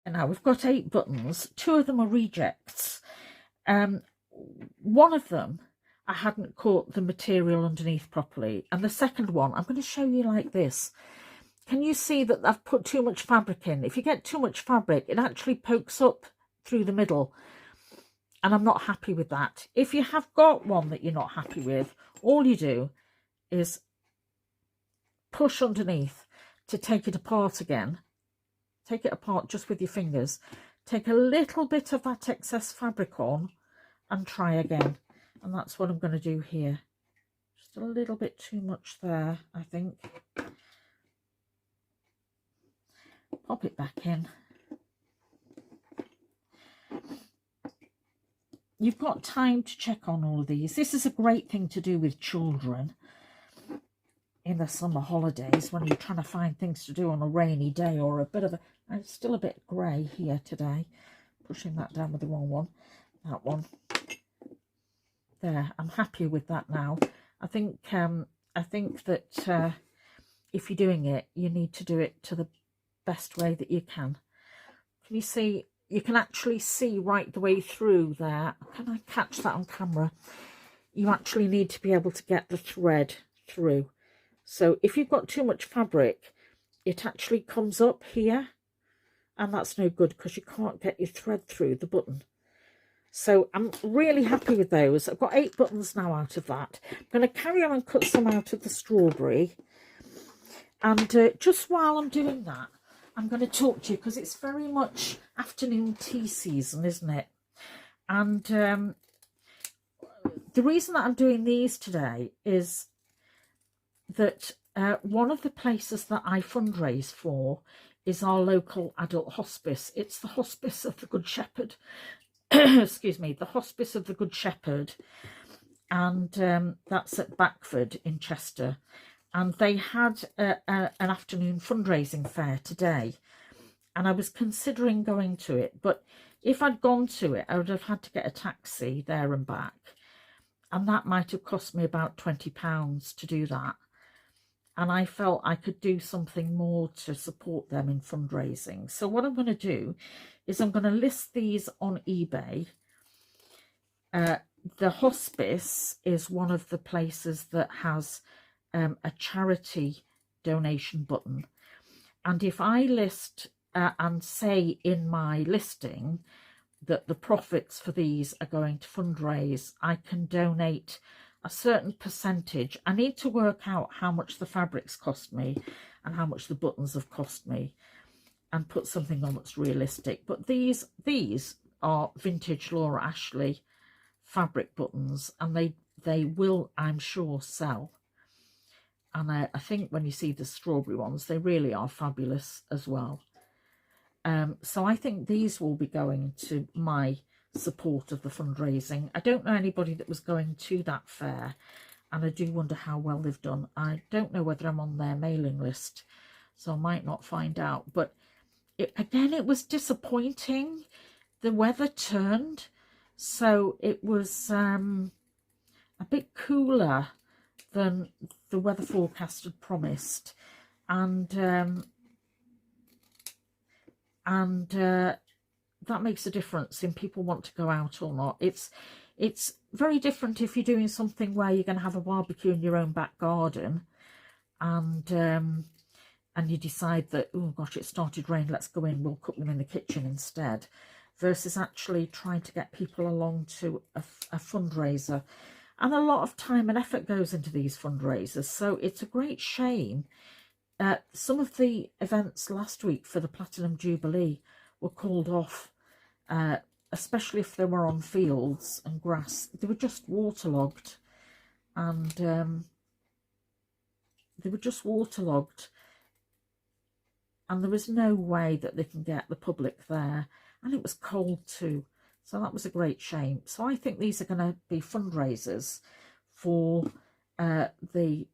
And now we've got 8 buttons. 2 of them are rejects. One of them, I hadn't caught the material underneath properly. And the second one, I'm going to show you like this. Can you see that I've put too much fabric in? If you get too much fabric, it actually pokes up through the middle. And I'm not happy with that. If you have got one that you're not happy with, all you do is push underneath to take it apart again. Take it apart just with your fingers. Take a little bit of that excess fabric on and try again. And that's what I'm going to do here. Just a little bit too much there, I think. Pop it back in. You've got time to check on all of these. This is a great thing to do with children in the summer holidays when you're trying to find things to do on a rainy day or a bit of a... It's still a bit grey here today. Pushing that down with the wrong one. That one. There, I'm happy with that now. I think that if you're doing it, you need to do it to the best way that you can. Can you see? You can actually see right the way through there. Can I catch that on camera? You actually need to be able to get the thread through. So if you've got too much fabric, it actually comes up here. And that's no good because you can't get your thread through the button. So I'm really happy with those. I've got 8 buttons now out of that. I'm going to carry on and cut some out of the strawberry. And just while I'm doing that, I'm going to talk to you because it's very much afternoon tea season, isn't it? And the reason that I'm doing these today is that one of the places that I fundraise for is our local adult hospice. It's the Hospice of the Good Shepherd. Excuse me, the Hospice of the Good Shepherd. And that's at Backford in Chester. And they had an afternoon fundraising fair today. And I was considering going to it. But if I'd gone to it, I would have had to get a taxi there and back. And that might have cost me about £20 to do that. And I felt I could do something more to support them in fundraising. So what I'm going to do is I'm going to list these on eBay. The hospice is one of the places that has a charity donation button. And if I list and say in my listing that the profits for these are going to fundraise, I can donate a certain percentage. I need to work out how much the fabrics cost me and how much the buttons have cost me and put something on that's realistic. But these are vintage Laura Ashley fabric buttons, and they will, I'm sure, sell. And I think when you see the strawberry ones, they really are fabulous as well. So I think these will be going to my support of the fundraising. I don't know anybody that was going to that fair, and I do wonder how well they've done. I don't know whether I'm on their mailing list, so I might not find out. But again, it was disappointing. The weather turned, so it was a bit cooler than the weather forecast had promised, and that makes a difference in people want to go out or not. It's very different if you're doing something where you're going to have a barbecue in your own back garden, and you decide that, oh gosh, it started raining, let's go in, we'll cook them in the kitchen instead, versus actually trying to get people along to a fundraiser. And a lot of time and effort goes into these fundraisers, so it's a great shame. Some of the events last week for the Platinum Jubilee were called off, especially if they were on fields and grass. They were just waterlogged, and and there was no way that they can get the public there, and it was cold too, so that was a great shame. So I think these are going to be fundraisers for the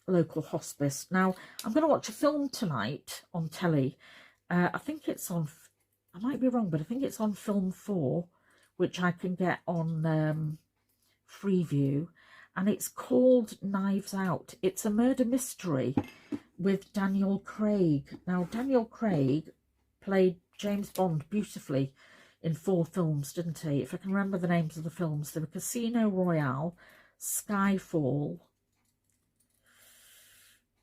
local hospice. Now I'm going to watch a film tonight on telly. I think it's on, I might be wrong, but I think it's on Film 4, which I can get on Freeview, and it's called Knives Out. It's a murder mystery with Daniel Craig. Now, Daniel Craig played James Bond beautifully in 4 films, didn't he? If I can remember the names of the films, they were Casino Royale, Skyfall.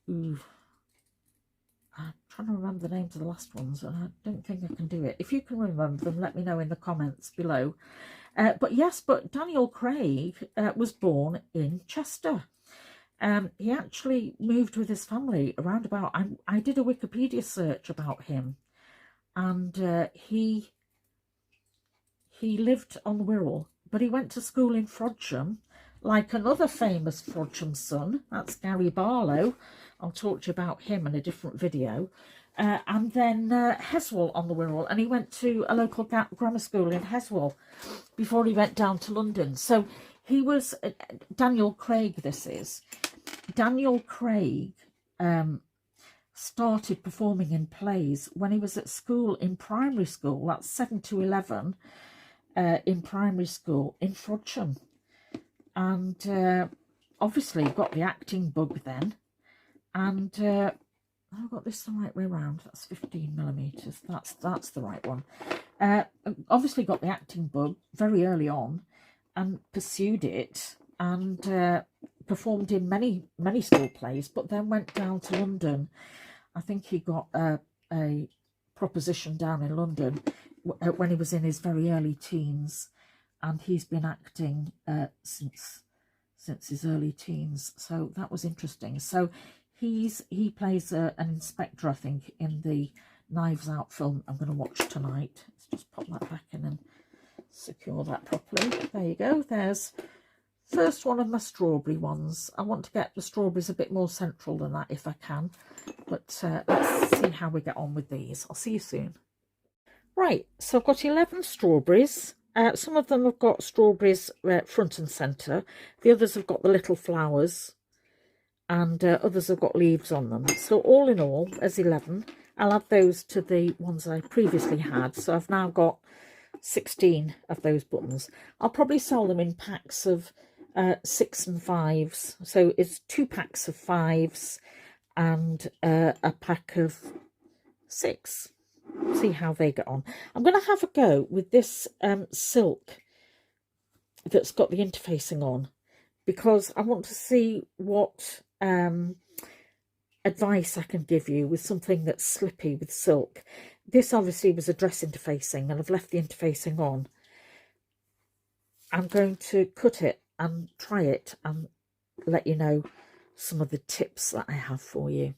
Ooh, I'm trying to remember the names of the last ones, and I don't think I can do it. If you can remember them, let me know in the comments below. But yes, but Daniel Craig was born in Chester. He actually moved with his family around about, I did a Wikipedia search about him, and he lived on the Wirral, but he went to school in Frodsham, like another famous Frodsham son, that's Gary Barlow. I'll talk to you about him in a different video. And then Heswall on the Wirral, and he went to a local grammar school in Heswall before he went down to London. So he was, Daniel Craig this is. Daniel Craig started performing in plays when he was at school in primary school, that's 7 to 11, in primary school in Frodsham. And obviously got the acting bug then, and I've got this the right way around, that's 15mm, that's the right one. Obviously got the acting bug very early on and pursued it, and performed in many school plays, but then went down to London. I think he got a proposition down in London when he was in his very early teens, and he's been acting since his early teens. So that was interesting. So he plays an inspector, I think, in the Knives Out film I'm going to watch tonight. Let's just pop that back in and secure that properly. There you go. There's first one of my strawberry ones. I want to get the strawberries a bit more central than that if I can. But let's see how we get on with these. I'll see you soon. Right, so I've got 11 strawberries. Some of them have got strawberries front and centre. The others have got the little flowers, and others have got leaves on them. So all in all, there's 11. I'll add those to the ones I previously had. So I've now got 16 of those buttons. I'll probably sell them in packs of 6 and 5s. So it's 2 packs of 5s and a pack of 6. See how they get on. I'm going to have a go with this silk that's got the interfacing on, because I want to see what advice I can give you with something that's slippy with silk. This obviously was a dress interfacing, and I've left the interfacing on. I'm going to cut it and try it and let you know some of the tips that I have for you.